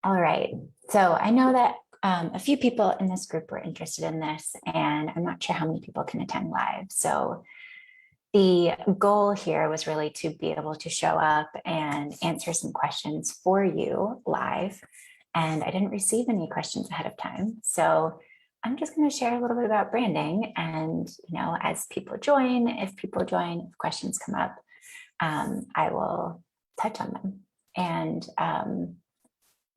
All right. So I know that a few people in this group were interested in this, and I'm not sure how many people can attend live. So the goal here was really to be able to show up and answer some questions for you live. And I didn't receive any questions ahead of time. So I'm just going to share a little bit about branding. And, as people join, if questions come up, I will touch on them. And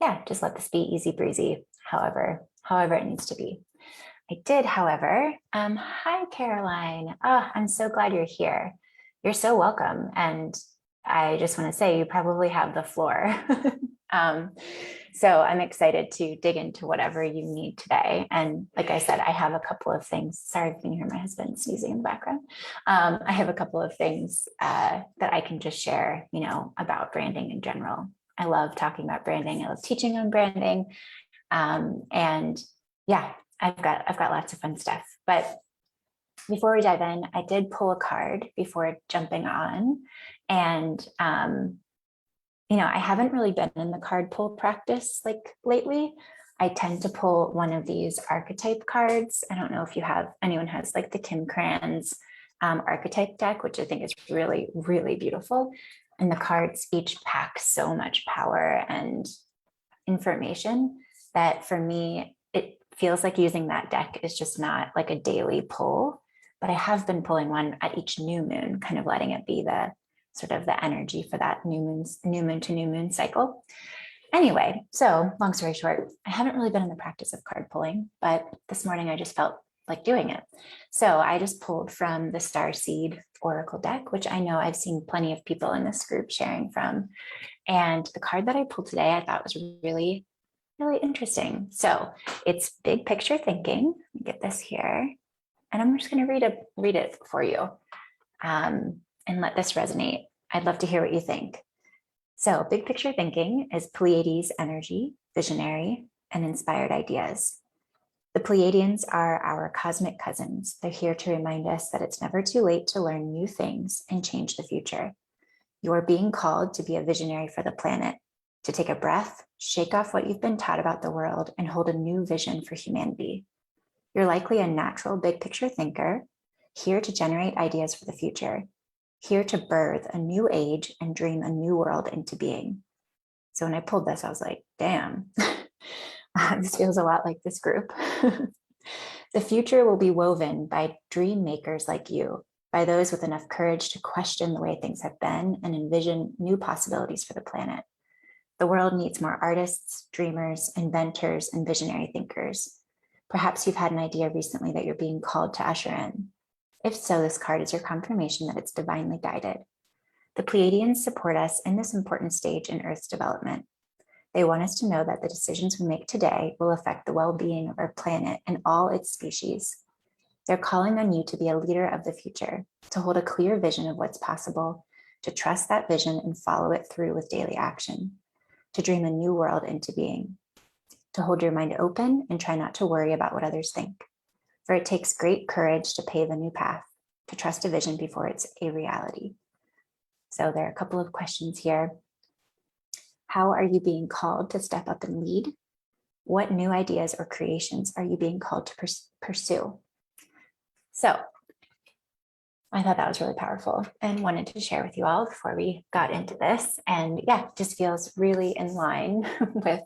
yeah, just let this be easy breezy, however it needs to be. I did, however, hi, Caroline. Oh, I'm so glad you're here. You're so welcome. And I just want to say you probably have the floor. um, so I'm excited to dig into whatever you need today. And like I said, I have a couple of things. Sorry if you can hear my husband sneezing in the background. I have a couple of things that I can just share, about branding in general. I love talking about branding. I love teaching on branding. And yeah, I've got lots of fun stuff. But before we dive in, I did pull a card before jumping on. And I haven't really been in the card pull practice like lately. I tend to pull one of these archetype cards. I don't know if anyone has like the Kim Kranz archetype deck, which I think is really, really beautiful. And the cards each pack so much power and information that for me, it feels like using that deck is just not like a daily pull, but I have been pulling one at each new moon, kind of letting it be the sort of the energy for that new moon to new moon cycle. Anyway, so long story short, I haven't really been in the practice of card pulling, but this morning I just felt like doing it. So I just pulled from the Starseed Oracle deck, which I know I've seen plenty of people in this group sharing from. And the card that I pulled today, I thought was really, really interesting. So it's big picture thinking. Let me get this here. And I'm just going to read it for you and let this resonate. I'd love to hear what you think. So big picture thinking is Pleiades energy, visionary, and inspired ideas. The Pleiadians are our cosmic cousins. They're here to remind us that it's never too late to learn new things and change the future. You are being called to be a visionary for the planet, to take a breath, shake off what you've been taught about the world, and hold a new vision for humanity. You're likely a natural big picture thinker, here to generate ideas for the future, here to birth a new age and dream a new world into being. So when I pulled this, I was like, damn, this feels a lot like this group. The future will be woven by dream makers like you, by those with enough courage to question the way things have been and envision new possibilities for the planet. The world needs more artists, dreamers, inventors, and visionary thinkers. Perhaps you've had an idea recently that you're being called to usher in. If so, this card is your confirmation that it's divinely guided. The Pleiadians support us in this important stage in Earth's development. They want us to know that the decisions we make today will affect the well-being of our planet and all its species. They're calling on you to be a leader of the future, to hold a clear vision of what's possible, to trust that vision and follow it through with daily action, to dream a new world into being, to hold your mind open and try not to worry about what others think. For it takes great courage to pave a new path, to trust a vision before it's a reality. So there are a couple of questions here. How are you being called to step up and lead? What new ideas or creations are you being called to pursue? So I thought that was really powerful and wanted to share with you all before we got into this. And yeah, just feels really in line with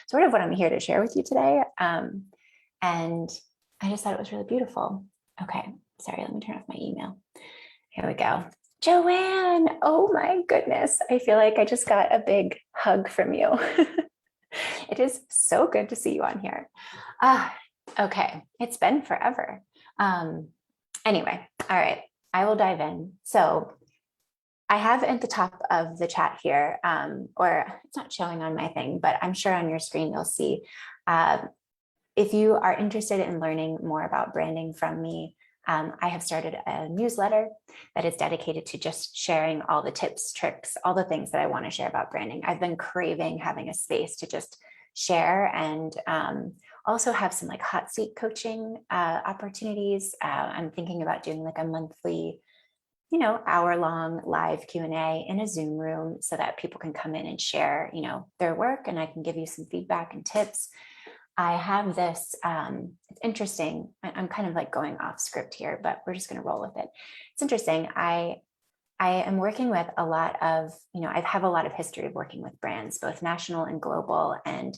sort of what I'm here to share with you today. And I just thought it was really beautiful. Okay, sorry, let me turn off my email. Here we go. Joanne, oh my goodness. I feel like I just got a big hug from you. It is so good to see you on here. Okay, it's been forever. Anyway, all right, I will dive in. So I have at the top of the chat here, or it's not showing on my thing, but I'm sure on your screen you'll see. If you are interested in learning more about branding from me, I have started a newsletter that is dedicated to just sharing all the tips, tricks, all the things that I want to share about branding. I've been craving having a space to just share and also have some like hot seat coaching opportunities. I'm thinking about doing like a monthly hour-long live Q&A in a Zoom room so that people can come in and share, their work, and I can give you some feedback and tips. I have this, it's interesting. I'm kind of like going off script here, but we're just going to roll with it. It's interesting. I am working with a lot of, I have a lot of history of working with brands, both national and global, and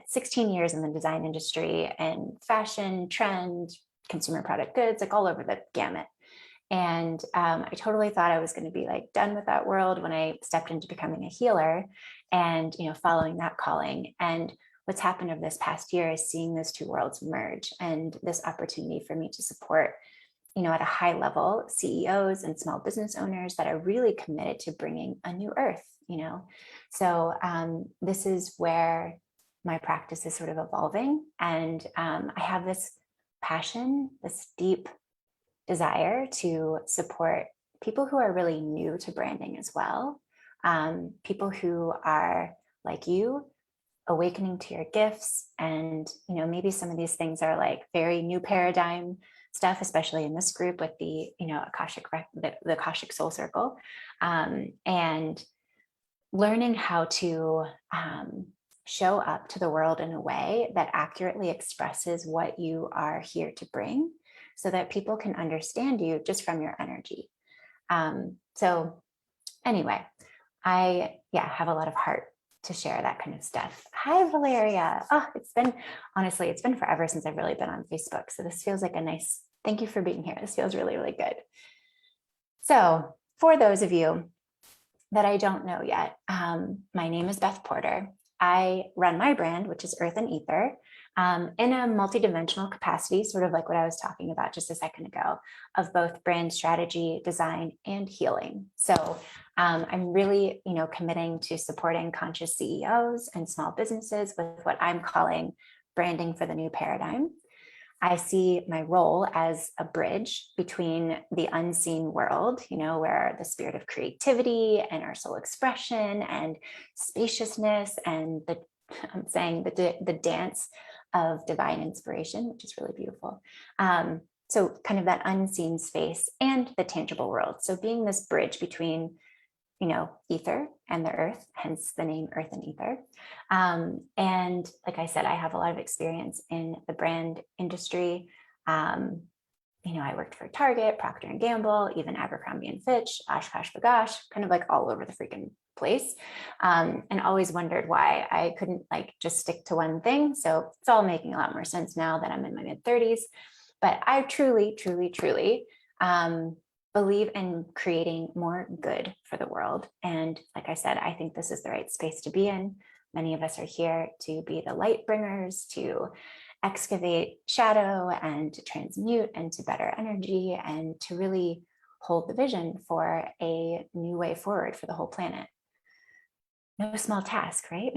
16 years in the design industry and fashion, trend, consumer product goods, like all over the gamut. And I totally thought I was going to be like done with that world when I stepped into becoming a healer and, following that calling. And what's happened over this past year is seeing those two worlds merge, and this opportunity for me to support, at a high level, CEOs and small business owners that are really committed to bringing a new earth, So this is where my practice is sort of evolving. And I have this passion, this deep desire to support people who are really new to branding as well. People who are like you, awakening to your gifts. And, maybe some of these things are like very new paradigm stuff, especially in this group with the, the Akashic Soul Circle, and learning how to show up to the world in a way that accurately expresses what you are here to bring, so that people can understand you just from your energy. So anyway, I have a lot of heart to share that kind of stuff. Hi, Valeria. Oh, it's been forever since I've really been on Facebook. So this feels like a nice, thank you for being here. This feels really, really good. So for those of you that I don't know yet, my name is Beth Porter. I run my brand, which is Earth and Ether, in a multidimensional capacity, sort of like what I was talking about just a second ago, of both brand strategy, design, and healing. So I'm really, committing to supporting conscious CEOs and small businesses with what I'm calling branding for the new paradigm. I see my role as a bridge between the unseen world, where the spirit of creativity and our soul expression and spaciousness and the dance of divine inspiration, which is really beautiful. So kind of that unseen space and the tangible world. So being this bridge between, ether and the earth, hence the name Earth and Ether. And like I said, I have a lot of experience in the brand industry. I worked for Target, Procter & Gamble, even Abercrombie and Fitch, Oshkosh B'gosh, kind of like all over the freaking place. And always wondered why I couldn't just stick to one thing. So it's all making a lot more sense now that I'm in my mid-30s. But I truly, truly, truly believe in creating more good for the world. And like I said, I think this is the right space to be in. Many of us are here to be the light bringers, to excavate shadow and to transmute into better energy and to really hold the vision for a new way forward for the whole planet. No small task, right?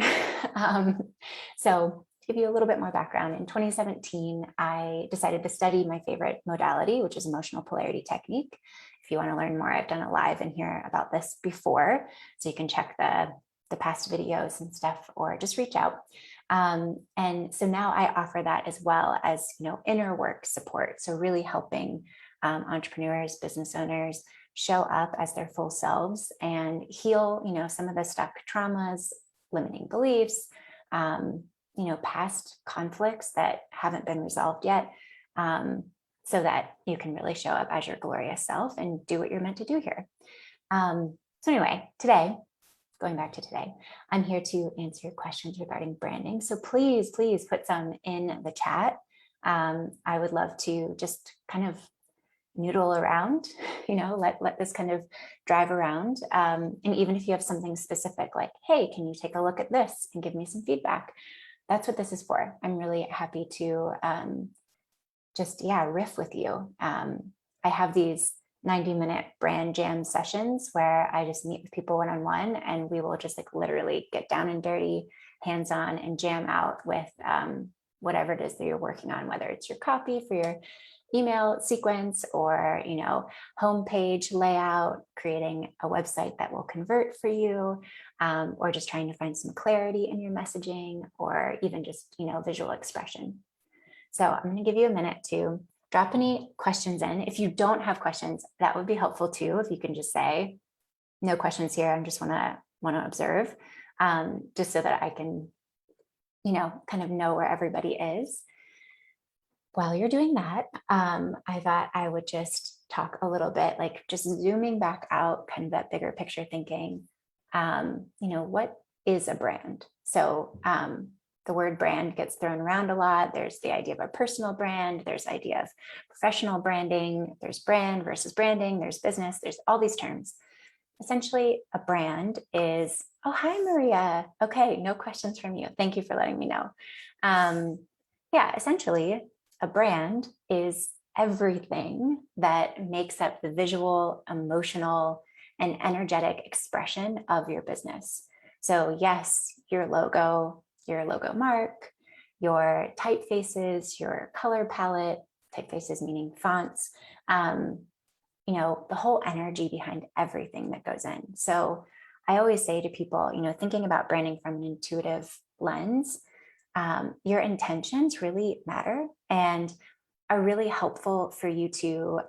So to give you a little bit more background, in 2017, I decided to study my favorite modality, which is emotional polarity technique. If you want to learn more, I've done a live in here about this before, so you can check the past videos and stuff, or just reach out. And so now I offer that as well as, inner work support. So really helping entrepreneurs, business owners show up as their full selves and heal, some of the stuck traumas, limiting beliefs, past conflicts that haven't been resolved yet, so that you can really show up as your glorious self and do what you're meant to do here. So anyway, going back to today, I'm here to answer your questions regarding branding. So please, please put some in the chat. I would love to just kind of noodle around, let this kind of drive around. And even if you have something specific, like, hey, can you take a look at this and give me some feedback? That's what this is for. I'm really happy to riff with you. I have these 90-minute brand jam sessions where I just meet with people one-on-one, and we will just literally get down and dirty, hands-on, and jam out with whatever it is that you're working on, whether it's your copy for your email sequence or, homepage layout, creating a website that will convert for you, or just trying to find some clarity in your messaging, or even just, visual expression. So I'm going to give you a minute to drop any questions in. If you don't have questions, that would be helpful too. If you can just say, no questions here, I just want to observe, just so that I can, kind of know where everybody is. While you're doing that, I thought I would just talk a little bit, like just zooming back out, kind of that bigger picture thinking, what is a brand? So the word brand gets thrown around a lot. There's the idea of a personal brand. There's the idea of professional branding. There's brand versus branding. There's business. There's all these terms. Essentially, a brand is, oh, hi, Maria. Okay, no questions from you. Thank you for letting me know. Essentially, a brand is everything that makes up the visual, emotional, and energetic expression of your business. So yes, your logo mark, your typefaces, your color palette, typefaces meaning fonts, the whole energy behind everything that goes in. So I always say to people, thinking about branding from an intuitive lens, your intentions really matter and are really helpful for you to,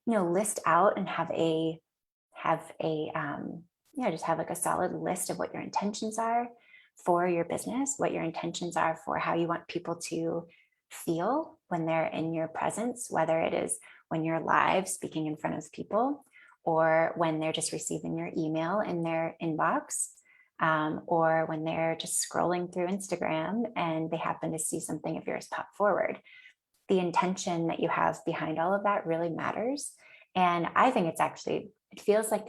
list out and just have like a solid list of what your intentions are for your business, what your intentions are for how you want people to feel when they're in your presence, whether it is when you're live speaking in front of people, or when they're just receiving your email in their inbox, or when they're just scrolling through Instagram and they happen to see something of yours pop forward. The intention that you have behind all of that really matters. And I think it feels like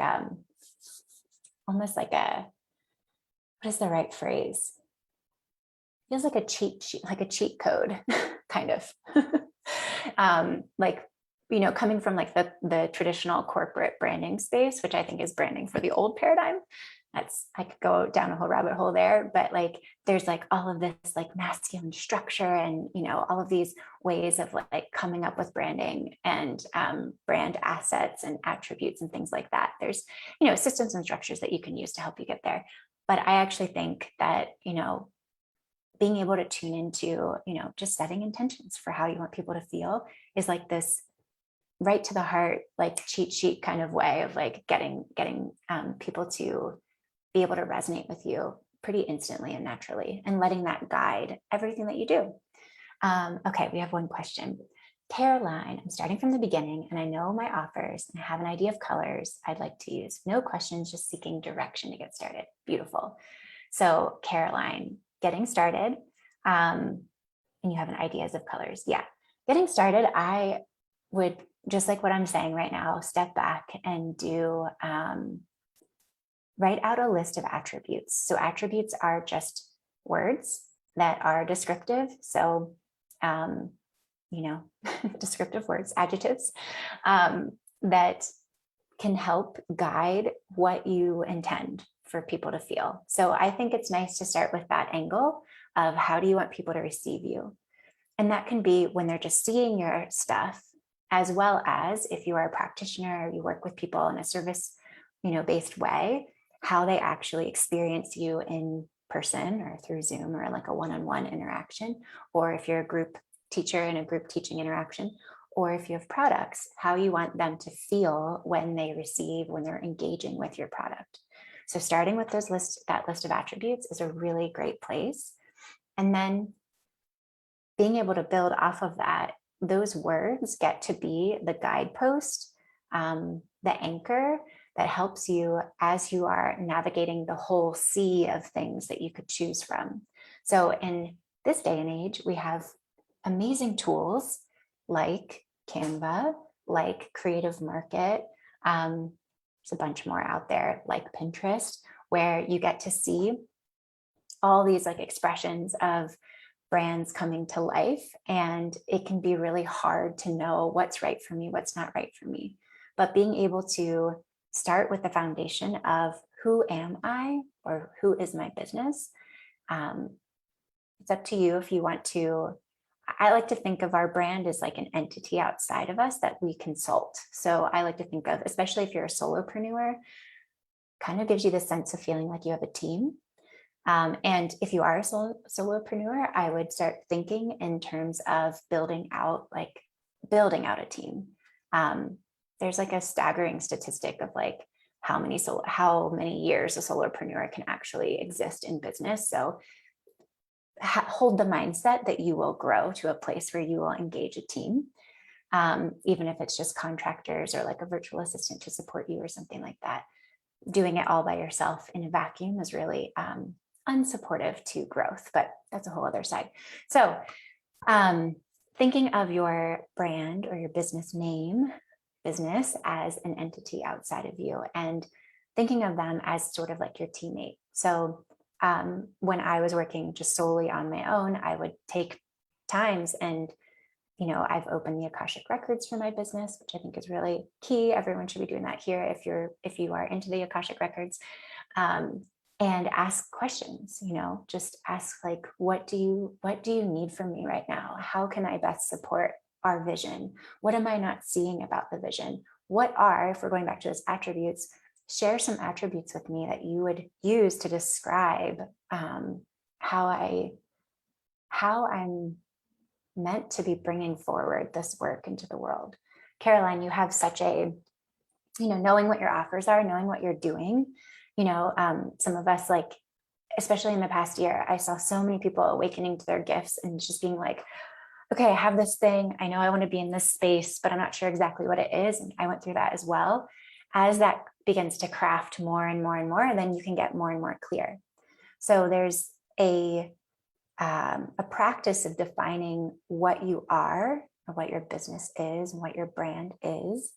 almost like what is the right phrase? It feels like a cheat sheet, like a cheat code, kind of. Coming from like the traditional corporate branding space, which I think is branding for the old paradigm. I could go down a whole rabbit hole there, but like there's like all of this like masculine structure and all of these ways of like coming up with branding and brand assets and attributes and things like that. There's systems and structures that you can use to help you get there. But I actually think that being able to tune into just setting intentions for how you want people to feel is like this right to the heart, like cheat sheet kind of way of like getting people to be able to resonate with you pretty instantly and naturally, and letting that guide everything that you do. Okay, we have one question. Caroline, I'm starting from the beginning and I know my offers and I have an idea of colors I'd like to use. No questions, just seeking direction to get started. Beautiful. So Caroline, getting started, and you have an ideas of colors. Yeah, getting started, I would, just like what I'm saying right now, step back and do write out a list of attributes. So attributes are just words that are descriptive. So, descriptive words, adjectives that can help guide what you intend for people to feel. So I think it's nice to start with that angle of how do you want people to receive you? And that can be when they're just seeing your stuff, as well as if you are a practitioner or you work with people in a service, based way, how they actually experience you in person or through Zoom or like a one-on-one interaction, or if you're a group teacher in a group teaching interaction, or if you have products, how you want them to feel when they're engaging with your product. So starting with that list of attributes is a really great place. And then being able to build off of that, those words get to be the guidepost, the anchor that helps you as you are navigating the whole sea of things that you could choose from. So in this day and age, we have amazing tools like Canva, like Creative Market. There's a bunch more out there like Pinterest, where you get to see all these like expressions of brands coming to life. And it can be really hard to know what's right for me, what's not right for me. But being able to start with the foundation of who am I or who is my business. It's up to you if you want to. I like to think of our brand as like an entity outside of us that we consult. So I like to think of, especially if you're a solopreneur, kind of gives you the sense of feeling like you have a team. And if you are a solopreneur, I would start thinking in terms of building out like building out a team. There's like a staggering statistic of like how many years a solopreneur can actually exist in business. So hold the mindset that you will grow to a place where you will engage a team, even if it's just contractors or like a virtual assistant to support you or something like that. Doing it all by yourself in a vacuum is really unsupportive to growth, but that's a whole other side. So thinking of your brand or your business name, business as an entity outside of you, and thinking of them as sort of like your teammate. So when I was working just solely on my own, I would take times and, you know, I've opened the Akashic records for my business, which I think is really key. Everyone should be doing that here if you are into the Akashic records, and ask questions, you know, just ask like, what do you need from me right now? How can I best support our vision? What am I not seeing about the vision? What are, if we're going back to those attributes, share some attributes with me that you would use to describe how I'm meant to be bringing forward this work into the world. Caroline, you have such a, you know, knowing what your offers are, knowing what you're doing, you know, some of us, like, especially in the past year, I saw so many people awakening to their gifts and just being like, okay, I have this thing. I know I want to be in this space, but I'm not sure exactly what it is. And I went through that as well. As that begins to craft more and more and more, then you can get more and more clear. So there's a practice of defining what you are, or what your business is, and what your brand is,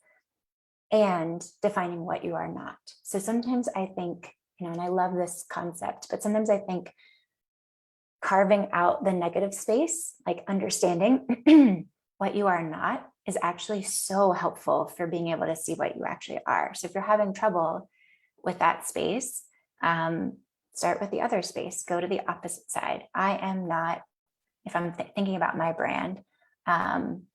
and defining what you are not. So sometimes I think, you know, and I love this concept, but sometimes I think carving out the negative space, like understanding what you are not, is actually so helpful for being able to see what you actually are. So if you're having trouble with that space, start with the other space, go to the opposite side. I am not, if I'm thinking about my brand, I'm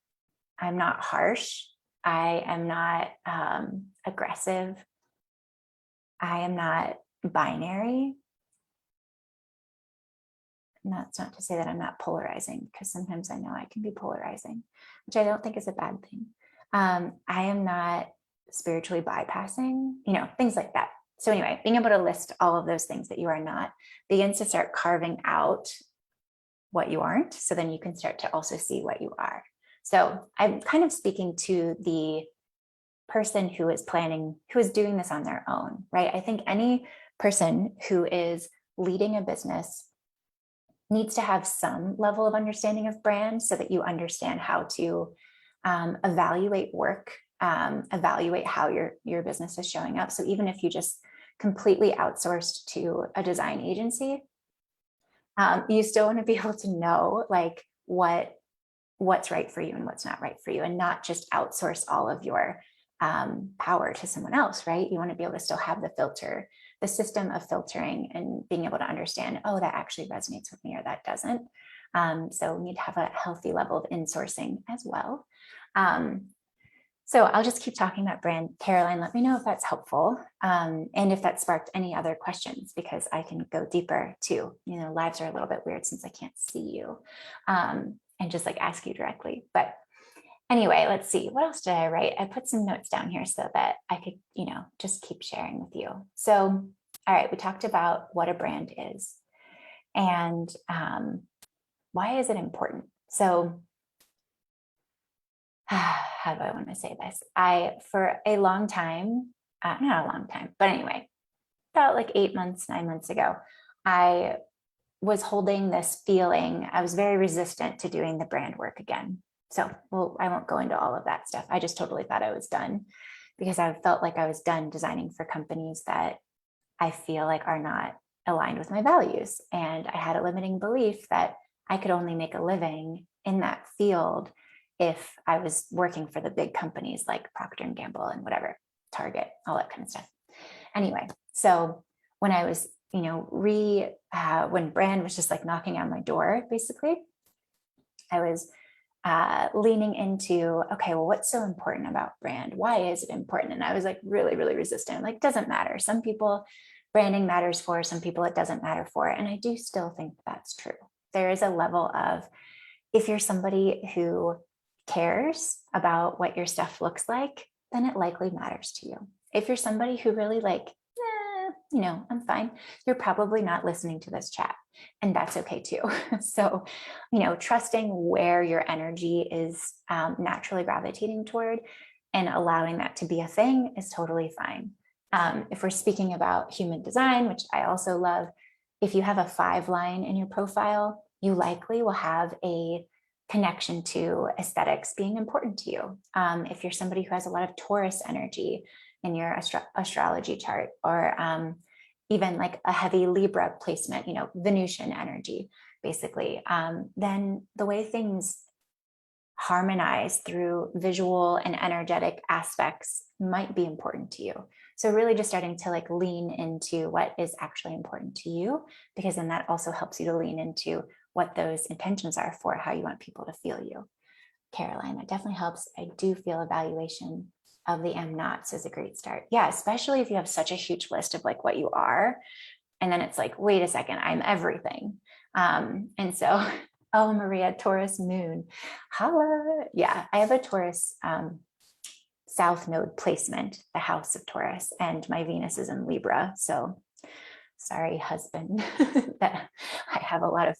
not harsh. I am not aggressive. I am not binary. And that's not to say that I'm not polarizing, because sometimes I know I can be polarizing, which I don't think is a bad thing. I am not spiritually bypassing, you know, things like that. So anyway, being able to list all of those things that you are not begins to start carving out what you aren't. So then you can start to also see what you are. So I'm kind of speaking to the person who is doing this on their own, right? I think any person who is leading a business needs to have some level of understanding of brand, so that you understand how to evaluate work, evaluate how your business is showing up. So even if you just completely outsourced to a design agency, you still want to be able to know like what's right for you and what's not right for you, and not just outsource all of your power to someone else, right? You want to be able to still have the system of filtering, and being able to understand, oh, that actually resonates with me, or that doesn't. So we need to have a healthy level of insourcing as well. So I'll just keep talking about brand. Caroline, let me know if that's helpful, and if that sparked any other questions, because I can go deeper too. You know, lives are a little bit weird since I can't see you, and just like ask you directly. But anyway, let's see, what else did I write? I put some notes down here so that I could, you know, just keep sharing with you. So, all right, we talked about what a brand is, and why is it important? So how do I want to say this? For a long time, not a long time, but anyway, about like 9 months ago, I was holding this feeling. I was very resistant to doing the brand work again. So, well, I won't go into all of that stuff. I just totally thought I was done, because I felt like I was done designing for companies that I feel like are not aligned with my values. And I had a limiting belief that I could only make a living in that field if I was working for the big companies like Procter & Gamble and whatever, Target, all that kind of stuff. Anyway, so when I was, you know, when brand was just like knocking on my door, basically, I was leaning into, okay, well, what's so important about brand? Why is it important? And I was like really, really resistant. Like, doesn't matter. Some people branding matters for, some people it doesn't matter for. And I do still think that's true. There is a level of, if you're somebody who cares about what your stuff looks like, then it likely matters to you. If you're somebody who really like, I'm fine, you're probably not listening to this chat, and that's okay too. So, trusting where your energy is naturally gravitating toward and allowing that to be a thing is totally fine. If we're speaking about human design, which I also love, if you have a 5 line in your profile, you likely will have a connection to aesthetics being important to you. If you're somebody who has a lot of Taurus energy in your astrology chart, or even like a heavy Libra placement, Venusian energy, basically, then the way things harmonize through visual and energetic aspects might be important to you. So really just starting to like lean into what is actually important to you, because then that also helps you to lean into what those intentions are for how you want people to feel you. Caroline, that definitely helps. I do feel evaluation of the am nots is a great start. Yeah, especially if you have such a huge list of like what you are. And then it's like, wait a second, I'm everything. And so, oh, Maria, Taurus moon. Holla. Yeah, I have a Taurus South Node placement, the house of Taurus, and my Venus is in Libra. So sorry, husband, that I have a lot of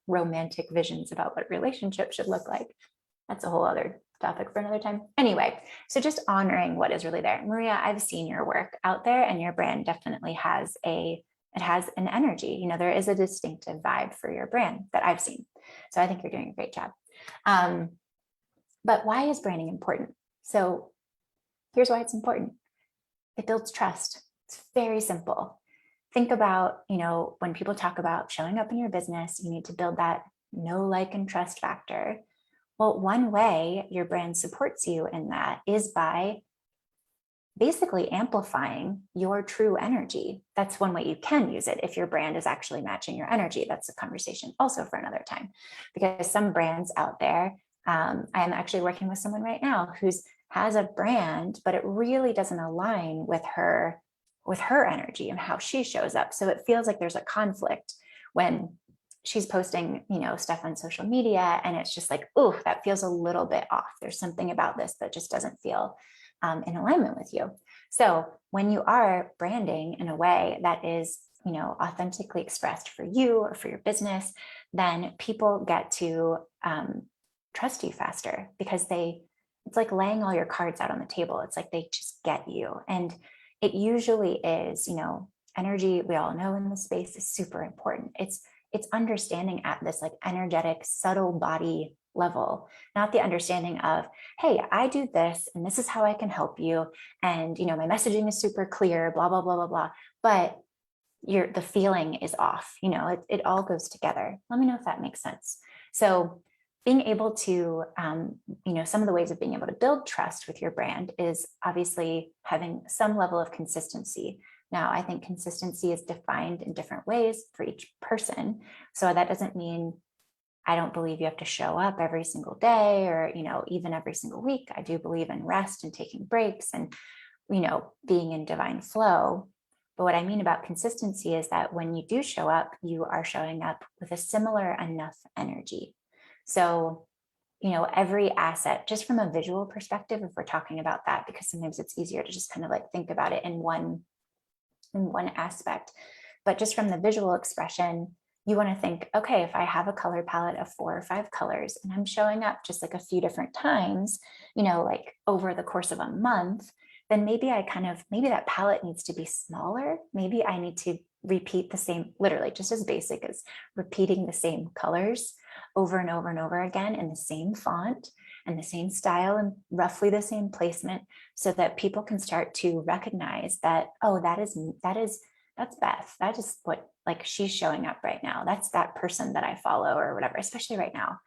romantic visions about what relationships should look like. That's a whole other topic for another time. Anyway, so just honoring what is really there. Maria, I've seen your work out there, and your brand definitely has an energy. There is a distinctive vibe for your brand that I've seen. So I think you're doing a great job. But why is branding important? So here's why it's important. It builds trust. It's very simple. Think about, when people talk about showing up in your business, you need to build that know, like, and trust factor. Well, one way your brand supports you in that is by basically amplifying your true energy. That's one way you can use it if your brand is actually matching your energy. That's a conversation also for another time, because some brands out there, I'm actually working with someone right now who has a brand, but it really doesn't align with her energy and how she shows up. So it feels like there's a conflict when she's posting, stuff on social media, and it's just like, oh, that feels a little bit off. There's something about this that just doesn't feel in alignment with you. So when you are branding in a way that is, authentically expressed for you or for your business, then people get to trust you faster, because it's like laying all your cards out on the table. It's like they just get you. And it usually is, energy, we all know in the space, is super important. It's understanding at this like energetic, subtle body level, not the understanding of, hey, I do this and this is how I can help you. And, my messaging is super clear, blah, blah, blah, blah, blah. But the feeling is off, it all goes together. Let me know if that makes sense. So being able to, some of the ways of being able to build trust with your brand is obviously having some level of consistency. Now, I think consistency is defined in different ways for each person. So that doesn't mean I don't believe you have to show up every single day or, even every single week. I do believe in rest and taking breaks and, being in divine flow. But what I mean about consistency is that when you do show up, you are showing up with a similar enough energy. So, every asset, just from a visual perspective, if we're talking about that, because sometimes it's easier to just kind of like think about it in one aspect, but just from the visual expression, you want to think, okay, if I have a color palette of 4 or 5 colors and I'm showing up just like a few different times, like over the course of a month, then maybe maybe that palette needs to be smaller. Maybe I need to repeat the same, literally just as basic as repeating the same colors over and over and over again in the same font and the same style and roughly the same placement, so that people can start to recognize that, oh, that's Beth. That is what, like, she's showing up right now. That's that person that I follow or whatever, especially right now.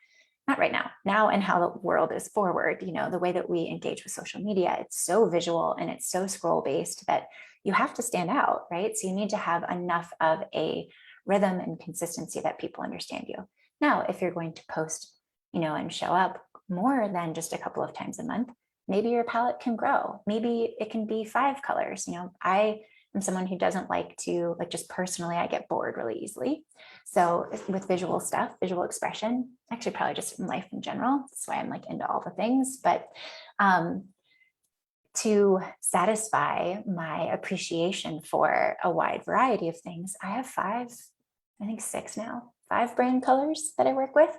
Not right now and how the world is forward, the way that we engage with social media, it's so visual and it's so scroll based that you have to stand out, right? So you need to have enough of a rhythm and consistency that people understand you. Now, if you're going to post, and show up more than just a couple of times a month, maybe your palette can grow. Maybe it can be 5 colors. I I'm someone who doesn't like to, like, just personally, I get bored really easily. So with visual stuff, visual expression, actually probably just from life in general, that's why I'm like into all the things. But to satisfy my appreciation for a wide variety of things, I have I think six now, 5 brand colors that I work with.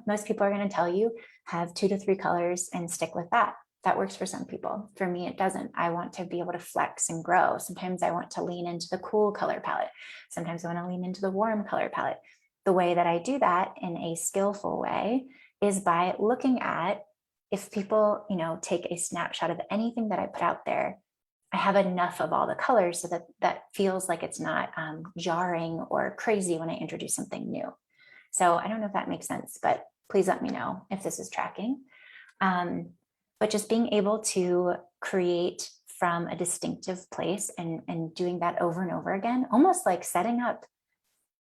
Most people are going to tell you have 2 to 3 colors and stick with that. That works for some people. For me, it doesn't. I want to be able to flex and grow. Sometimes I want to lean into the cool color palette. Sometimes I want to lean into the warm color palette. The way that I do that in a skillful way is by looking at, if people, take a snapshot of anything that I put out there, I have enough of all the colors so that that feels like it's not jarring or crazy when I introduce something new. So I don't know if that makes sense, but please let me know if this is tracking. But just being able to create from a distinctive place and doing that over and over again, almost like setting up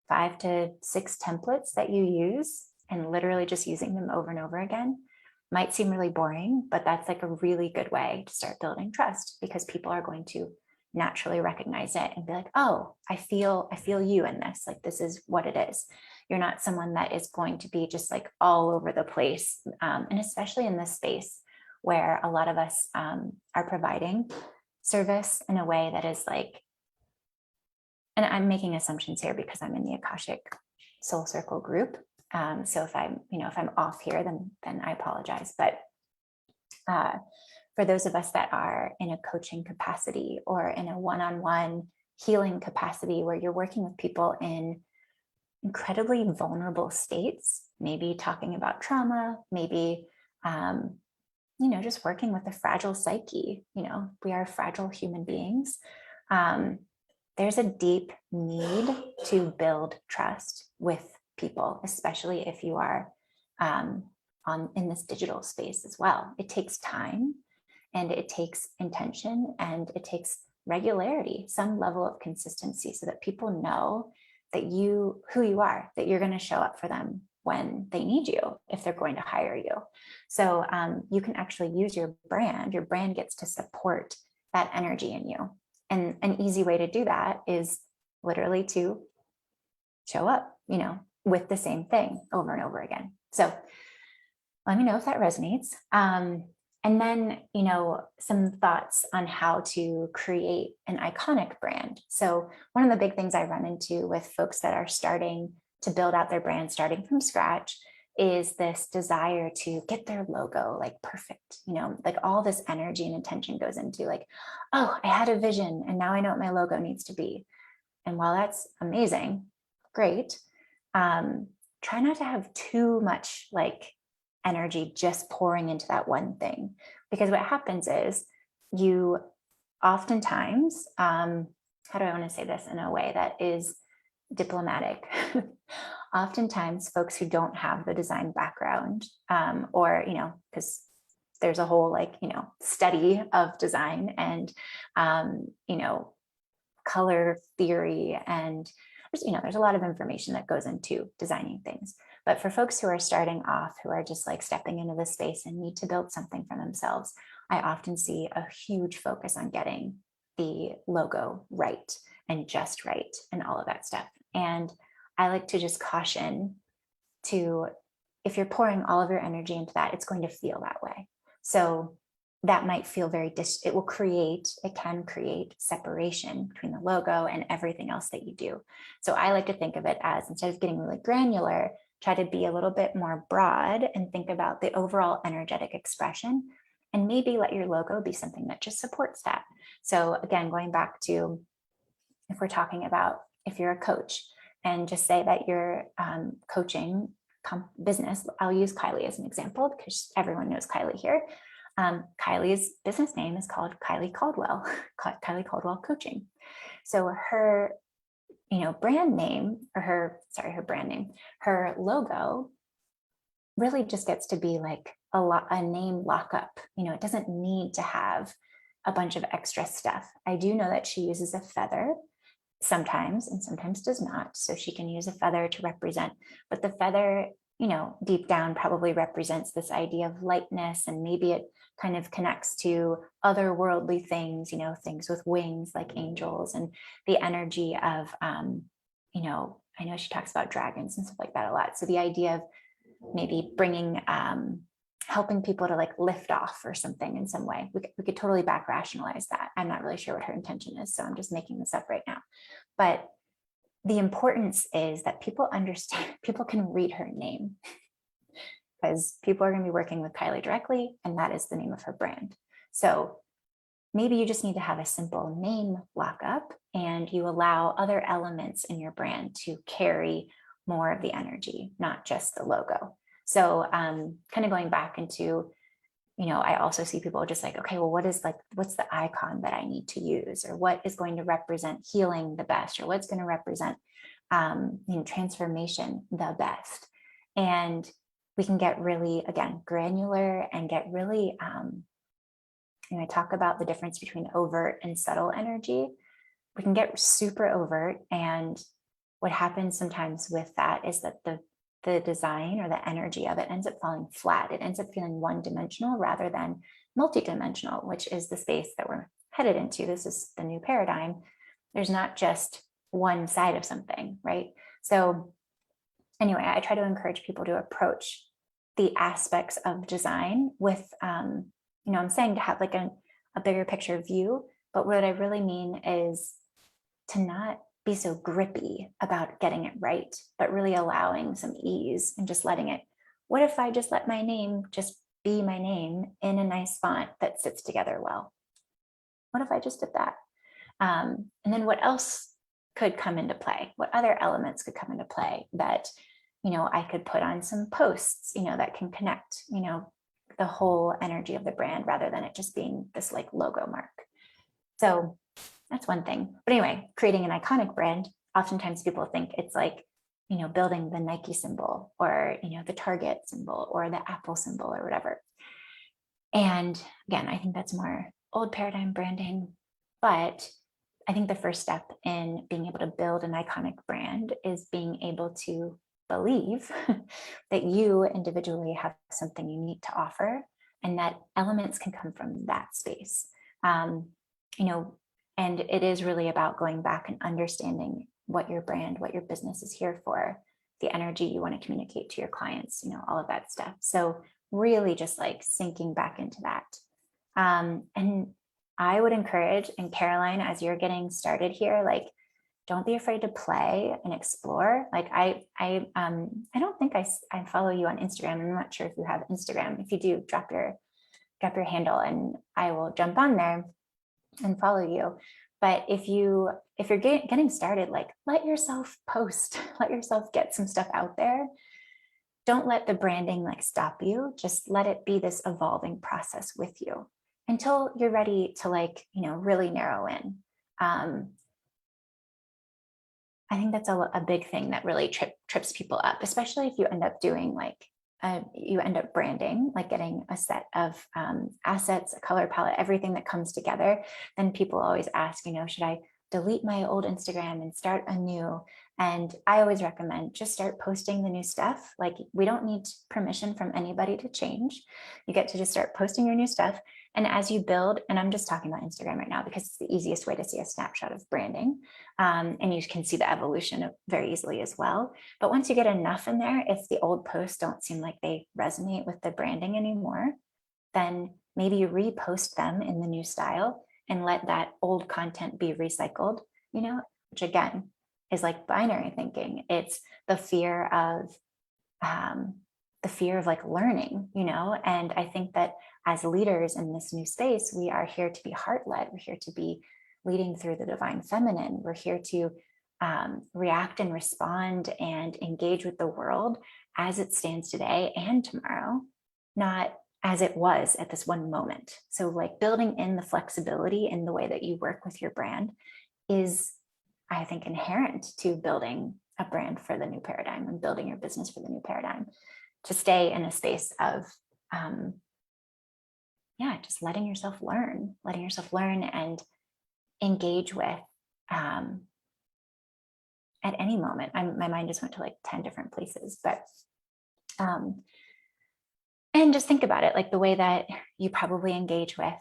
5 to 6 templates that you use and literally just using them over and over again, might seem really boring, but that's like a really good way to start building trust, because people are going to naturally recognize it and be like, oh, I feel you in this. Like, this is what it is. You're not someone that is going to be just like all over the place. And especially in this space where a lot of us are providing service in a way that is like, and I'm making assumptions here because I'm in the Akashic Soul Circle group. So if I'm off here, then I apologize. But for those of us that are in a coaching capacity or in a one-on-one healing capacity, where you're working with people in incredibly vulnerable states, maybe talking about trauma, maybe, just working with a fragile psyche, we are fragile human beings. There's a deep need to build trust with people, especially if you are in this digital space as well. It takes time, and it takes intention, and it takes regularity, some level of consistency, so that people know that who you are, that you're going to show up for them when they need you, if they're going to hire you. So you can actually use your brand. Your brand gets to support that energy in you. And an easy way to do that is literally to show up, with the same thing over and over again. So let me know if that resonates. And then, some thoughts on how to create an iconic brand. So one of the big things I run into with folks that are starting to build out their brand, starting from scratch, is this desire to get their logo like perfect, like all this energy and intention goes into like, oh, I had a vision and now I know what my logo needs to be. And while that's amazing, great, try not to have too much like energy just pouring into that one thing, because what happens is you oftentimes, how do I want to say this in a way that is diplomatic? Oftentimes folks who don't have the design background, or, because there's a whole study of design and, color theory, and there's a lot of information that goes into designing things. But for folks who are starting off, who are just like stepping into this space and need to build something for themselves, I often see a huge focus on getting the logo right and just right and all of that stuff. And I like to just caution to, if you're pouring all of your energy into that, it's going to feel that way. So that might feel it can create separation between the logo and everything else that you do. So I like to think of it as, instead of getting really granular, try to be a little bit more broad and think about the overall energetic expression, and maybe let your logo be something that just supports that. So again, going back to, if we're talking about, if you're a coach, and just say that you're coaching business, I'll use Kylie as an example because everyone knows Kylie here. Kylie's business name is called Kylie Caldwell, Kylie Caldwell Coaching. So her, brand name, or her brand name, her logo really just gets to be like a name lockup. It doesn't need to have a bunch of extra stuff. I do know that she uses a feather sometimes, and sometimes does not. So she can use a feather to represent, but the feather, you know, deep down probably represents this idea of lightness, and maybe it kind of connects to otherworldly things, you know, things with wings like angels, and the energy of, you know, I know she talks about dragons and stuff like that a lot. So the idea of maybe bringing, helping people to like lift off or something in some way. We could totally back rationalize that. I'm not really sure what her intention is, so I'm just making this up right now. But the importance is that people understand, people can read her name, because people are going to be working with Kylie directly, and that is the name of her brand. So maybe you just need to have a simple name lockup, and you allow other elements in your brand to carry more of the energy, not just the logo. So kind of going back into, you know, I also see people just like, okay, well, what's the icon that I need to use, or what is going to represent healing the best, or what's going to represent, you know, transformation the best. And we can get really, again, granular and get really, you know, I talk about the difference between overt and subtle energy. We can get super overt, and what happens sometimes with that is that the design or the energy of it ends up falling flat. It ends up feeling one-dimensional rather than multi-dimensional, which is the space that we're headed into. This is the new paradigm. There's not just one side of something, right? So anyway, I try to encourage people to approach the aspects of design with, you know, I'm saying to have like a bigger picture view, but what I really mean is to not be so grippy about getting it right, but really allowing some ease and just letting it, what if I just let my name just be my name in a nice font that sits together well? What if I just did that? And then what else could come into play? What other elements could come into play that, you know, I could put on some posts, you know, that can connect, you know, the whole energy of the brand rather than it just being this like logo mark. So that's one thing. But anyway, creating an iconic brand, oftentimes people think it's like, you know, building the Nike symbol, or, you know, the Target symbol, or the Apple symbol, or whatever. And again, I think that's more old paradigm branding. But I think the first step in being able to build an iconic brand is being able to believe that you individually have something unique to offer, and that elements can come from that space. You know, and it is really about going back and understanding what your brand, what your business is here for, the energy you want to communicate to your clients, you know, all of that stuff. So really just like sinking back into that. And I would encourage, and Caroline, as you're getting started here, like, don't be afraid to play and explore. Like I don't think I follow you on Instagram. I'm not sure if you have Instagram. If you do, drop your handle and I will jump on there and follow you. But if you're getting started, like, let yourself post, let yourself get some stuff out there. Don't let the branding like stop you. Just let it be this evolving process with you until you're ready to, like, you know, really narrow in. I think that's a big thing that really trips people up, especially if you end up doing like, you end up branding, like getting a set of assets, a color palette, everything that comes together. Then people always ask, you know, should I delete my old Instagram and start anew? And I always recommend just start posting the new stuff. Like, we don't need permission from anybody to change. You get to just start posting your new stuff. And as you build, and I'm just talking about Instagram right now because it's the easiest way to see a snapshot of branding. And you can see the evolution of very easily as well. But once you get enough in there, if the old posts don't seem like they resonate with the branding anymore, then maybe you repost them in the new style and let that old content be recycled, you know, which again is like binary thinking. It's the fear of like learning, you know. And I think that as leaders in this new space, we are here to be heart-led. We're here to be leading through the divine feminine. We're here to react and respond and engage with the world as it stands today and tomorrow, not as it was at this one moment. So like building in the flexibility in the way that you work with your brand is, I think, inherent to building a brand for the new paradigm and building your business for the new paradigm, to stay in a space of, just letting yourself learn and engage with, at any moment. My mind just went to like 10 different places, but And just think about it, like the way that you probably engage with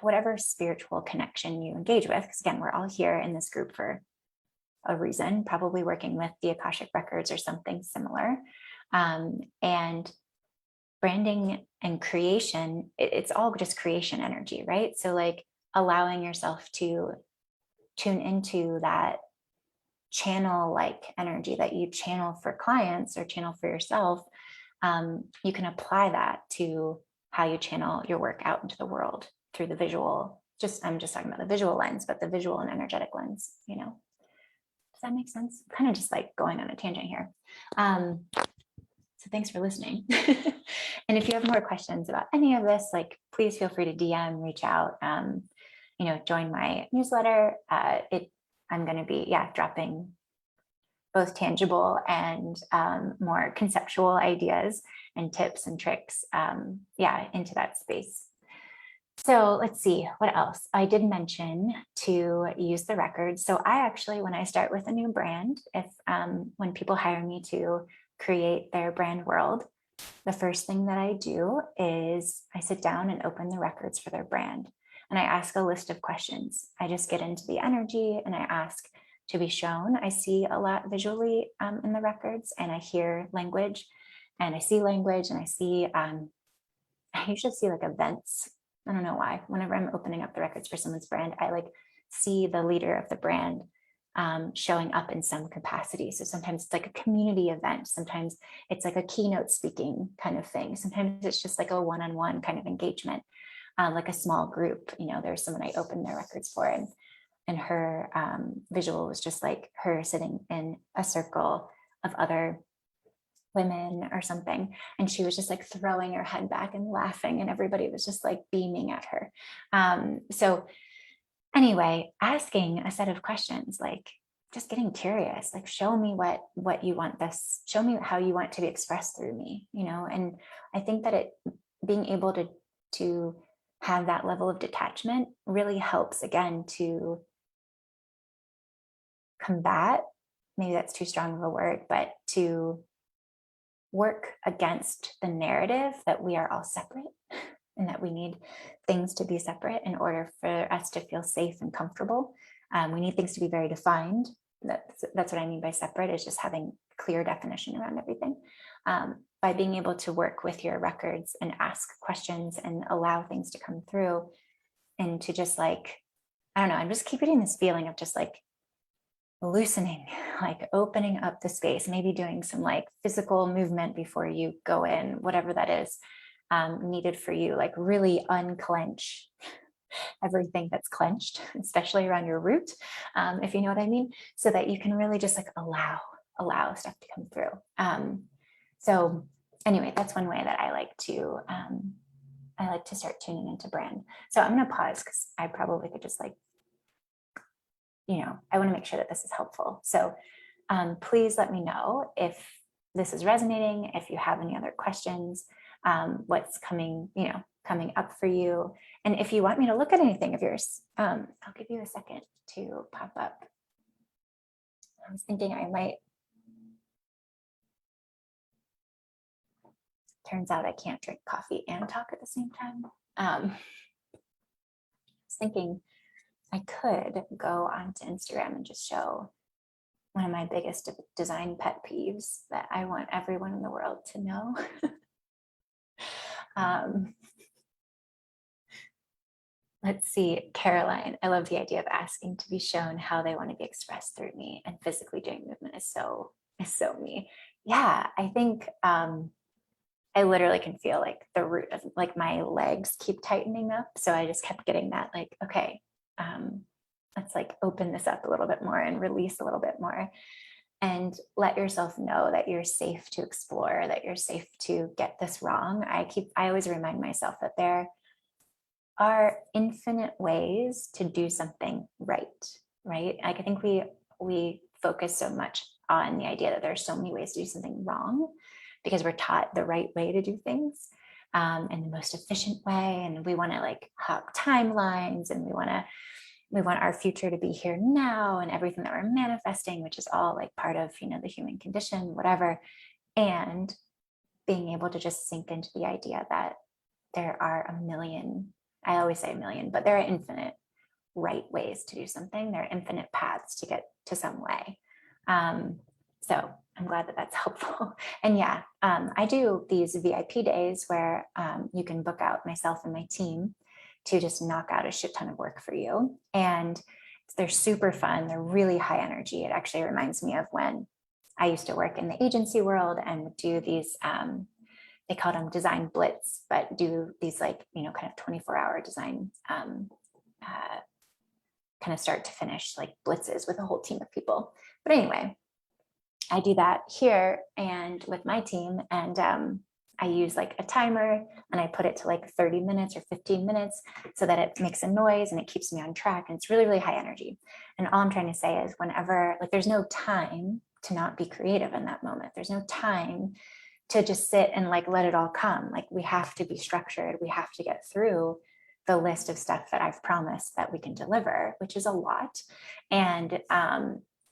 whatever spiritual connection you engage with. Because again, we're all here in this group for a reason, probably working with the Akashic records or something similar. And branding and creation, it's all just creation energy, right? So like allowing yourself to tune into that channel like energy that you channel for clients or channel for yourself. You can apply that to how you channel your work out into the world through the visual. I'm just talking about the visual lens, but the visual and energetic lens, you know. Does that make sense? I'm kind of just like going on a tangent here. So thanks for listening. And if you have more questions about any of this, like please feel free to DM, reach out, join my newsletter. I'm going to be, dropping both tangible and more conceptual ideas and tips and tricks, into that space. So let's see, what else? I did mention to use the records. So I actually, when I start with a new brand, when people hire me to create their brand world, the first thing that I do is I sit down and open the records for their brand. And I ask a list of questions. I just get into the energy and I ask to be shown. I see a lot visually in the records, and I hear language and I see language, and I usually see like events. I don't know why. Whenever I'm opening up the records for someone's brand, I like see the leader of the brand showing up in some capacity. So sometimes it's like a community event. Sometimes it's like a keynote speaking kind of thing. Sometimes it's just like a one-on-one kind of engagement, like a small group. There's someone I opened their records for, and her visual was just like her sitting in a circle of other women or something, and she was just like throwing her head back and laughing, and everybody was just like beaming at her. So anyway, asking a set of questions, like just getting curious, like show me what you want show me how you want to be expressed through me, and I think that being able to have that level of detachment really helps, again, to combat, maybe that's too strong of a word, but to work against the narrative that we are all separate and that we need things to be separate in order for us to feel safe and comfortable. We need things to be very defined. That's what I mean by separate, is just having clear definition around everything. By being able to work with your records and ask questions and allow things to come through, and to just like, I don't know, I'm just keep getting this feeling of just like loosening, like opening up the space, maybe doing some like physical movement before you go in, whatever that is needed for you, like really unclench everything that's clenched, especially around your root, if you know what I mean, so that you can really just like allow stuff to come through. So anyway, that's one way that I like to start tuning into brand. So I'm going to pause because I probably could just like, I want to make sure that this is helpful. So please let me know if this is resonating, if you have any other questions, what's coming up for you. And if you want me to look at anything of yours, I'll give you a second to pop up. I was thinking I might. Turns out I can't drink coffee and talk at the same time. I was thinking I could go onto Instagram and just show one of my biggest design pet peeves that I want everyone in the world to know. Let's see, Caroline, I love the idea of asking to be shown how they want to be expressed through me, and physically doing movement is so me. Yeah, I think I literally can feel like the root of like my legs keep tightening up. So I just kept getting that like, okay, let's like open this up a little bit more and release a little bit more, and let yourself know that you're safe to explore, that you're safe to get this wrong. I always remind myself that there are infinite ways to do something right? Like I think we focus so much on the idea that there are so many ways to do something wrong because we're taught the right way to do things in the most efficient way, and we want to like hop timelines, and we want our future to be here now, and everything that we're manifesting, which is all like part of the human condition, whatever. and being able to just sink into the idea that there are a million, I always say a million, but there are infinite right ways to do something. There are infinite paths to get to some way. So I'm glad that that's helpful. And yeah, I do these VIP days where you can book out myself and my team to just knock out a shit ton of work for you. And they're super fun. They're really high energy. It actually reminds me of when I used to work in the agency world and would do these, they called them design blitz, but do these like, kind of 24-hour design, kind of start to finish like blitzes with a whole team of people. But anyway, I do that here and with my team, and I use like a timer and I put it to like 30 minutes or 15 minutes so that it makes a noise and it keeps me on track. And it's really, really high energy. And all I'm trying to say is whenever, like, there's no time to not be creative in that moment. There's no time to just sit and like let it all come. Like, we have to be structured. We have to get through the list of stuff that I've promised that we can deliver, which is a lot. And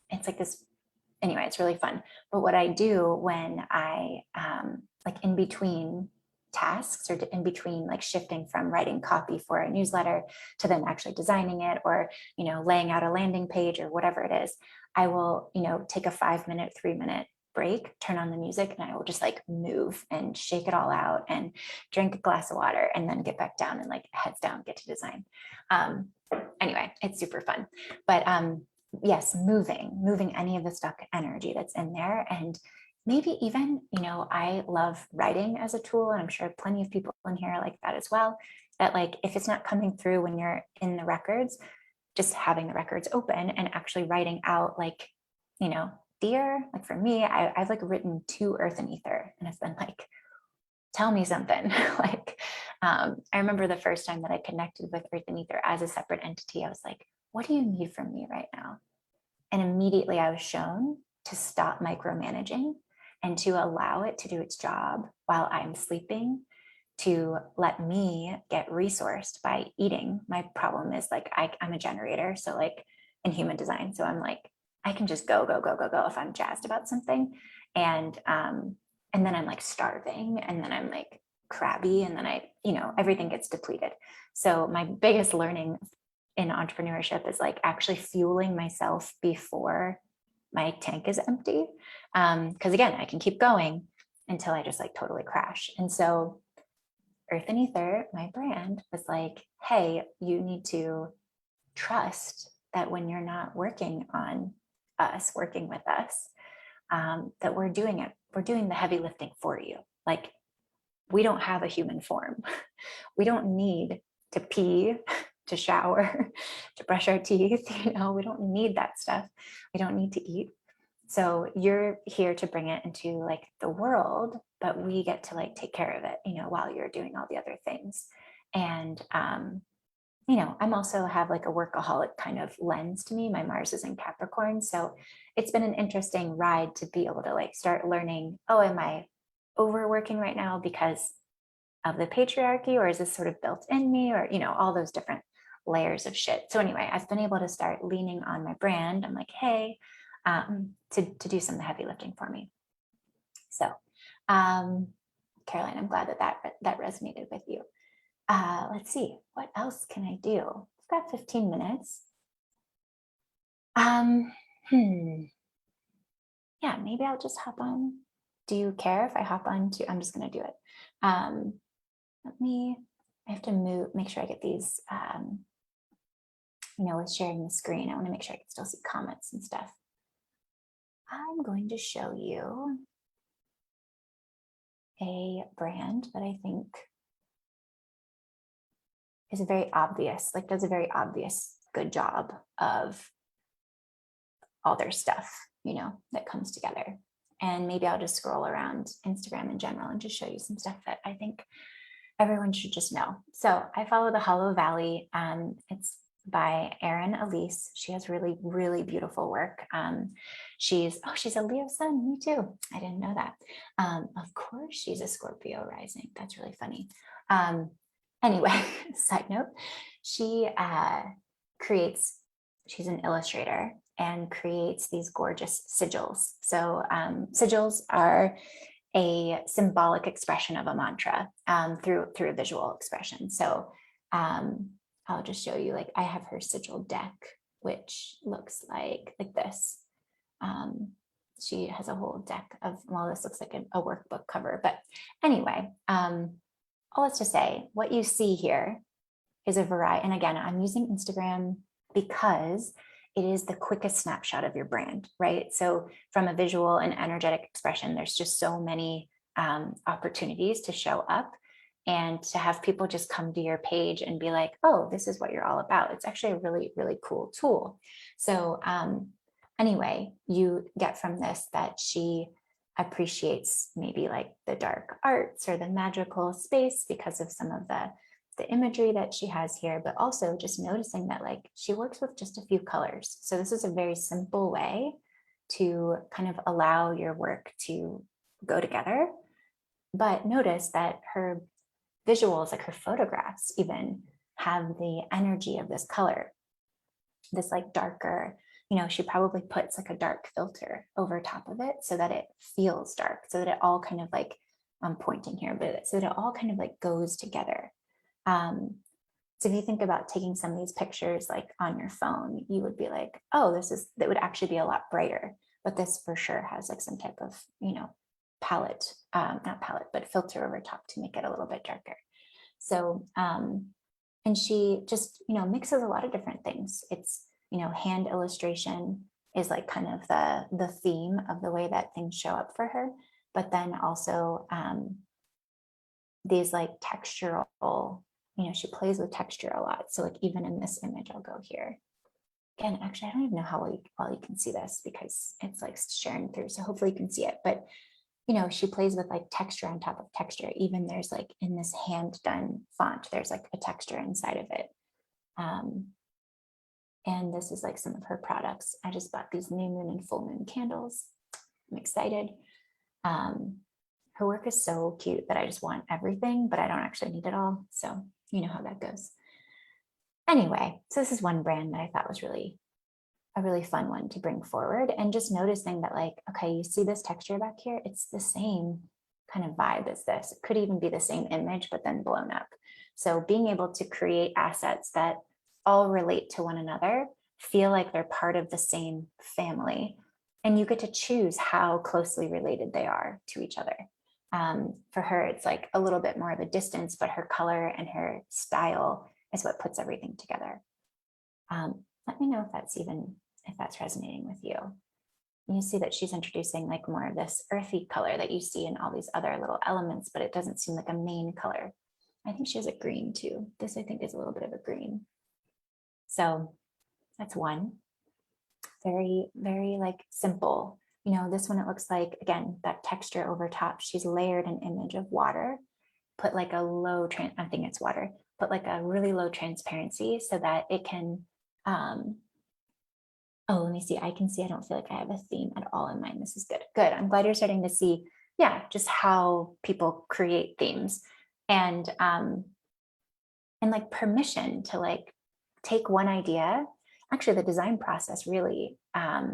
it's like this, anyway, it's really fun. But what I do when I like in between tasks or in between like shifting from writing copy for a newsletter to then actually designing it, or laying out a landing page or whatever it is, I will take a 5-minute, 3-minute break, turn on the music, and I will just like move and shake it all out and drink a glass of water and then get back down and like heads down, get to design. Anyway, it's super fun. But yes, moving any of the stuck energy that's in there. And maybe even, I love writing as a tool, and I'm sure plenty of people in here like that as well, that like, if it's not coming through when you're in the records, just having the records open and actually writing out like, dear, like for me, I've like written to Earth and Ether, and it's been like, tell me something. Like, I remember the first time that I connected with Earth and Ether as a separate entity, I was like, what do you need from me right now? And immediately I was shown to stop micromanaging and to allow it to do its job while I'm sleeping, to let me get resourced by eating. My problem is like, I'm a generator. So like in human design. So I'm like, I can just go if I'm jazzed about something. And then I'm like starving, and then I'm like crabby, and then everything gets depleted. So my biggest learning in entrepreneurship is like actually fueling myself before my tank is empty. Because again, I can keep going until I just like totally crash. And so Earth and Ether, my brand, was like, hey, you need to trust that when you're not working on us, working with us, that we're doing it. We're doing the heavy lifting for you. Like, we don't have a human form. We don't need to pee, to shower, to brush our teeth. We don't need that stuff. We don't need to eat. So you're here to bring it into like the world, but we get to like take care of it, while you're doing all the other things. And, I'm also have like a workaholic kind of lens to me. My Mars is in Capricorn. So it's been an interesting ride to be able to like start learning, oh, am I overworking right now because of the patriarchy, or is this sort of built in me, or, all those different layers of shit. So anyway, I've been able to start leaning on my brand. I'm like, hey, to do some of the heavy lifting for me. So, Caroline, I'm glad that resonated with you. Let's see, what else can I do? I've got 15 minutes. Yeah, maybe I'll just hop on. Do you care if I hop on to, I'm just going to do it. I have to make sure I get these, with sharing the screen. I want to make sure I can still see comments and stuff. I'm going to show you a brand that I think is very obvious, like does a very obvious good job of all their stuff, that comes together. And maybe I'll just scroll around Instagram in general and just show you some stuff that I think everyone should just know. So I follow the Hollow Valley. It's by Erin Elise. She has really, really beautiful work. She's a Leo sun. Me too. I didn't know that. Of course, she's a Scorpio rising. That's really funny. Anyway, side note, she's an illustrator and creates these gorgeous sigils. So sigils are a symbolic expression of a mantra through a visual expression. So I'll just show you, like I have her sigil deck, which looks like this. She has a whole deck of, well, this looks like a workbook cover, but anyway, all that's to say, what you see here is a variety. And again, I'm using Instagram because it is the quickest snapshot of your brand, right? So from a visual and energetic expression, there's just so many opportunities to show up and to have people just come to your page and be like, oh, this is what you're all about. It's actually a really, really cool tool. So anyway, you get from this that she appreciates maybe like the dark arts or the magical space because of some of the imagery that she has here, but also just noticing that like she works with just a few colors. So this is a very simple way to kind of allow your work to go together. But notice that her visuals, like her photographs even, have the energy of this color, this like darker, you know, she probably puts like a dark filter over top of it so that it feels dark, so that it all kind of like, I'm pointing here, but so that it all kind of like goes together. So if you think about taking some of these pictures like on your phone, you would be like, oh, that would actually be a lot brighter, but this for sure has like some type of, you know, palette, not palette, but filter over top to make it a little bit darker. So, and she just, you know, mixes a lot of different things. It's, you know, hand illustration is like kind of the theme of the way that things show up for her, but then also these like textural, you know, she plays with texture a lot. So like even in this image, I'll go here. Again, actually, I don't even know how well you can see this because it's like sharing through. So hopefully you can see it. But, you know, she plays with like texture on top of texture. Even there's like in this hand done font, there's like a texture inside of it. And this is like some of her products. I just bought these new moon and full moon candles. I'm excited. Her work is so cute that I just want everything, but I don't actually need it all. So you know how that goes. Anyway, so this is one brand that I thought was really a really fun one to bring forward, and just noticing that like, okay, you see this texture back here, it's the same kind of vibe as this. It could even be the same image, but then blown up. So being able to create assets that all relate to one another, feel like they're part of the same family, and you get to choose how closely related they are to each other. For her, it's like a little bit more of a distance, but her color and her style is what puts everything together. Let me know if that's resonating with you. You see that she's introducing like more of this earthy color that you see in all these other little elements, but it doesn't seem like a main color. I think she has a green too. This I think is a little bit of a green. So that's one. Very, very like simple. You know, this one, it looks like, again, that texture over top, she's layered an image of water, put like a low, I think it's water, put like a really low transparency so that it can, oh, let me see. I can see, I don't feel like I have a theme at all in mind. This is good. Good. I'm glad you're starting to see, yeah, just how people create themes and like permission to like take one idea. Actually, the design process really, I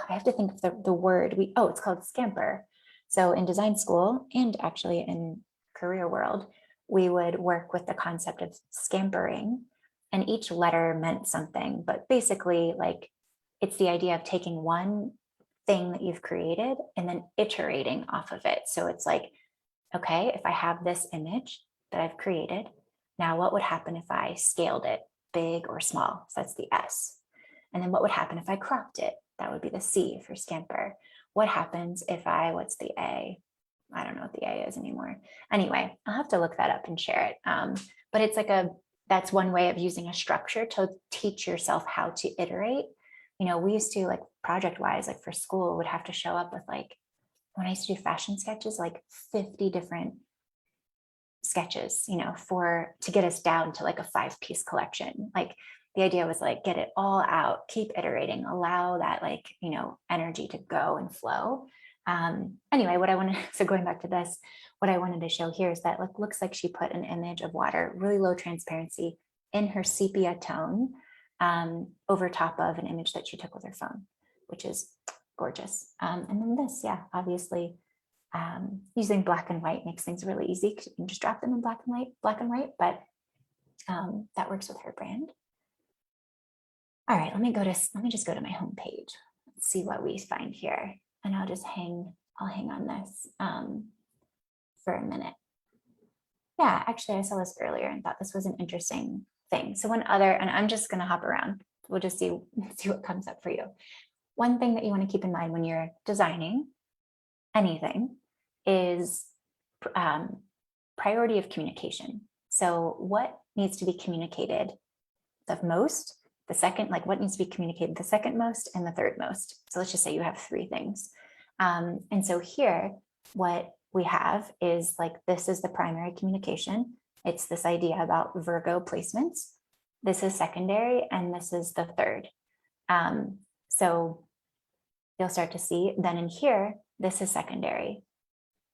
have to think of the word it's called Scamper. So in design school and actually in career world, we would work with the concept of scampering, and each letter meant something, but basically like it's the idea of taking one thing that you've created and then iterating off of it. So it's like, okay, if I have this image that I've created, now what would happen if I scaled it big or small? So that's the S. And then what would happen if I cropped it? That would be the C for Scamper. What happens if what's the A? I don't know what the A is anymore. Anyway, I'll have to look that up and share it. But it's like that's one way of using a structure to teach yourself how to iterate. You know, we used to like project-wise, like for school, would have to show up with like, when I used to do fashion sketches, like 50 different sketches, you know, to get us down to like a 5-piece collection. Like the idea was like, get it all out, keep iterating, allow that like, you know, energy to go and flow. Anyway, so going back to this, what I wanted to show here is that looks like she put an image of water, really low transparency in her sepia tone, over top of an image that she took with her phone, which is gorgeous. And then this, yeah, obviously Using black and white makes things really easy because you can just drop them in black and white, but that works with her brand. All right, let me just go to my home page. Let's see what we find here. And I'll hang on this for a minute. Yeah, actually I saw this earlier and thought this was an interesting thing. So and I'm just gonna hop around. We'll just see what comes up for you. One thing that you want to keep in mind when you're designing anything is priority of communication. So what needs to be communicated the most, the second, like what needs to be communicated the second most and the third most. So let's just say you have three things. And so here, what we have is like, this is the primary communication. It's this idea about Virgo placements. This is secondary, and this is the third. So you'll start to see then in here, this is secondary.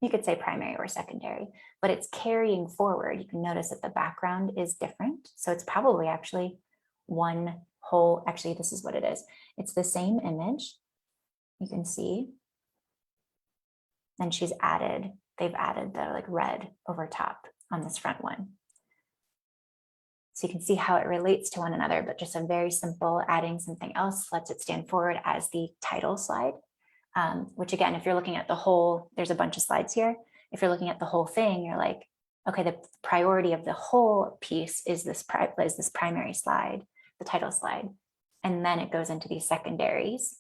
You could say primary or secondary, but it's carrying forward. You can notice that the background is different. So it's probably actually one whole, actually, this is what it is. It's the same image. You can see. And they've added the like red over top on this front one. So you can see how it relates to one another, but just a very simple adding something else lets it stand forward as the title slide. Which again, if you're looking at the whole, there's a bunch of slides here. If you're looking at the whole thing, you're like, okay, the priority of the whole piece is this primary slide, the title slide. And then it goes into these secondaries.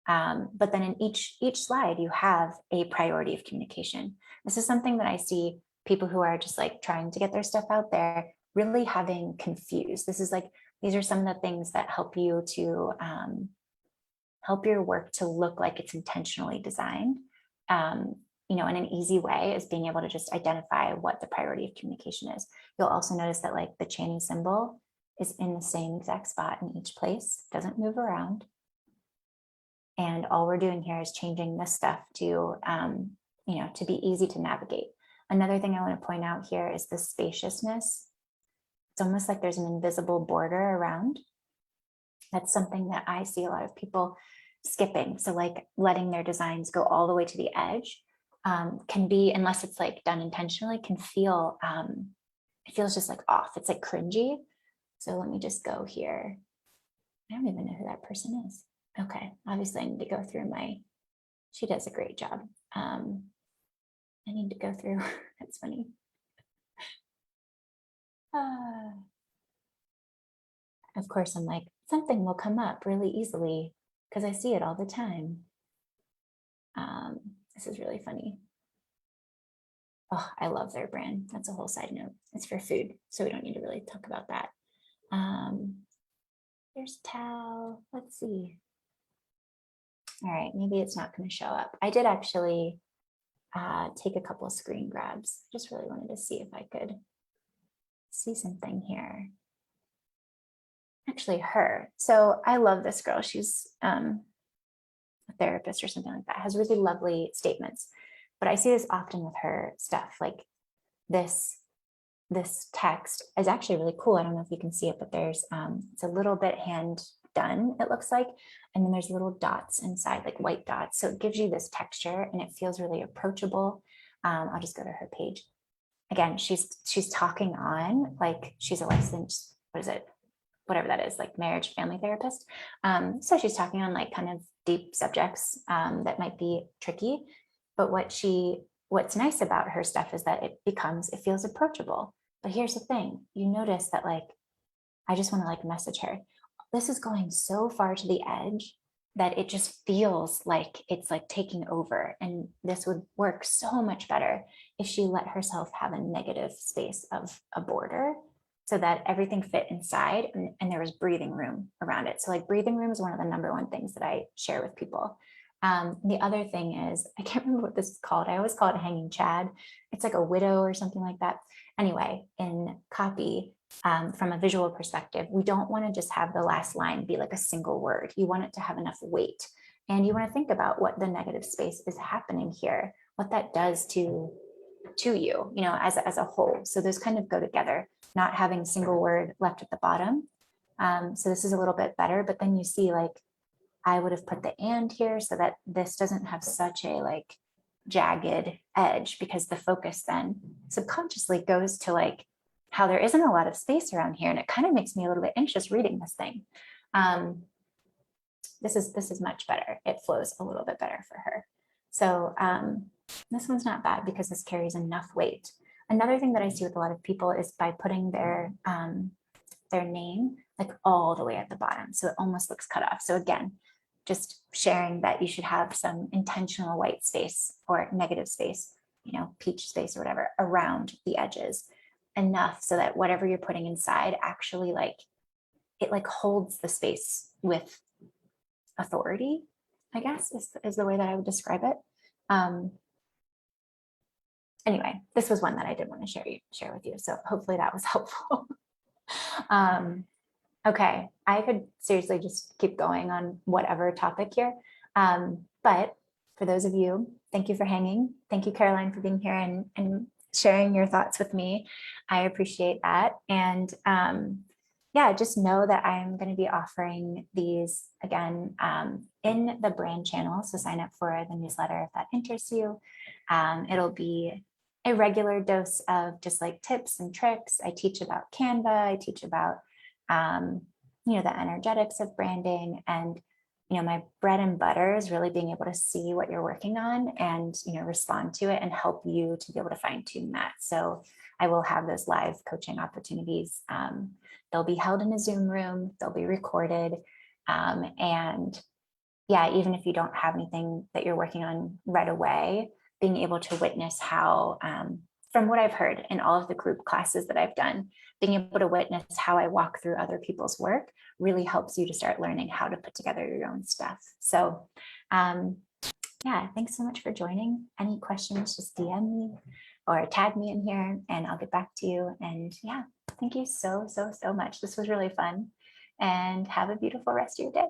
But then in each slide, you have a priority of communication. This is something that I see people who are just like trying to get their stuff out there really having confused. This is like, these are some of the things that help you to help your work to look like it's intentionally designed, in an easy way, is being able to just identify what the priority of communication is. You'll also notice that like the chaining symbol is in the same exact spot in each place, doesn't move around. And all we're doing here is changing this stuff to, to be easy to navigate. Another thing I want to point out here is the spaciousness. It's almost like there's an invisible border around. That's something that I see a lot of people skipping. So like letting their designs go all the way to the edge can be, unless it's like done intentionally, can feel, it feels just like off. It's like cringy. So let me just go here. I don't even know who that person is. Okay, obviously I need to go through she does a great job. I need to go through, that's funny. Of course, I'm like, something will come up really easily because I see it all the time. This is really funny. Oh, I love their brand. That's a whole side note. It's for food, so we don't need to really talk about that. There's Tao. Let's see. All right, maybe it's not going to show up. I did actually take a couple of screen grabs. Just really wanted to see if I could see something here. Actually, her. So I love this girl. She's a therapist or something like that. Has really lovely statements. But I see this often with her stuff. Like this text is actually really cool. I don't know if you can see it, but there's it's a little bit hand done, it looks like. And then there's little dots inside, like white dots. So it gives you this texture and it feels really approachable. I'll just go to her page. Again, she's talking on like she's a licensed, whatever that is, like marriage family therapist. So she's talking on like kind of deep subjects that might be tricky. But what's nice about her stuff is that it feels approachable. But here's the thing, you notice that like, I just want to like message her. This is going so far to the edge that it just feels like it's like taking over. And this would work so much better if she let herself have a negative space of a border so that everything fit inside and there was breathing room around it. So like breathing room is one of the #1 things that I share with people. The other thing is, I can't remember what this is called. I always call it a hanging chad. It's like a widow or something like that. Anyway, in copy, from a visual perspective, we don't want to just have the last line be like a single word. You want it to have enough weight. And you want to think about what the negative space is happening here, what that does to you, as a whole. So those kind of go together, not having a single word left at the bottom. So this is a little bit better, but then you see like, I would have put the and here so that this doesn't have such a like jagged edge, because the focus then subconsciously goes to like how there isn't a lot of space around here. And it kind of makes me a little bit anxious reading this thing. This is much better. It flows a little bit better for her. So this one's not bad because this carries enough weight. Another thing that I see with a lot of people is by putting their name like all the way at the bottom. So it almost looks cut off. So again, just sharing that you should have some intentional white space or negative space, you know, peach space or whatever around the edges, enough so that whatever you're putting inside actually like, it like holds the space with authority, I guess is the way that I would describe it. Anyway, this was one that I did want to share with you. So hopefully that was helpful. Okay, I could seriously just keep going on whatever topic here. But for those of you, thank you for hanging. Thank you, Caroline, for being here and sharing your thoughts with me. I appreciate that. And yeah, just know that I'm going to be offering these again in the brand channel. So sign up for the newsletter if that interests you. It'll be a regular dose of just like tips and tricks. I teach about Canva. I teach about you know, the energetics of branding, and you know, my bread and butter is really being able to see what you're working on and, you know, respond to it and help you to be able to fine tune that. So I will have those live coaching opportunities. They'll be held in a Zoom room, they'll be recorded. And yeah, even if you don't have anything that you're working on right away, being able to witness how, from what I've heard in all of the group classes that I've done, being able to witness how I walk through other people's work really helps you to start learning how to put together your own stuff. So yeah, thanks so much for joining. Any questions, just DM me or tag me in here and I'll get back to you. And yeah, thank you so much. This was really fun, and have a beautiful rest of your day.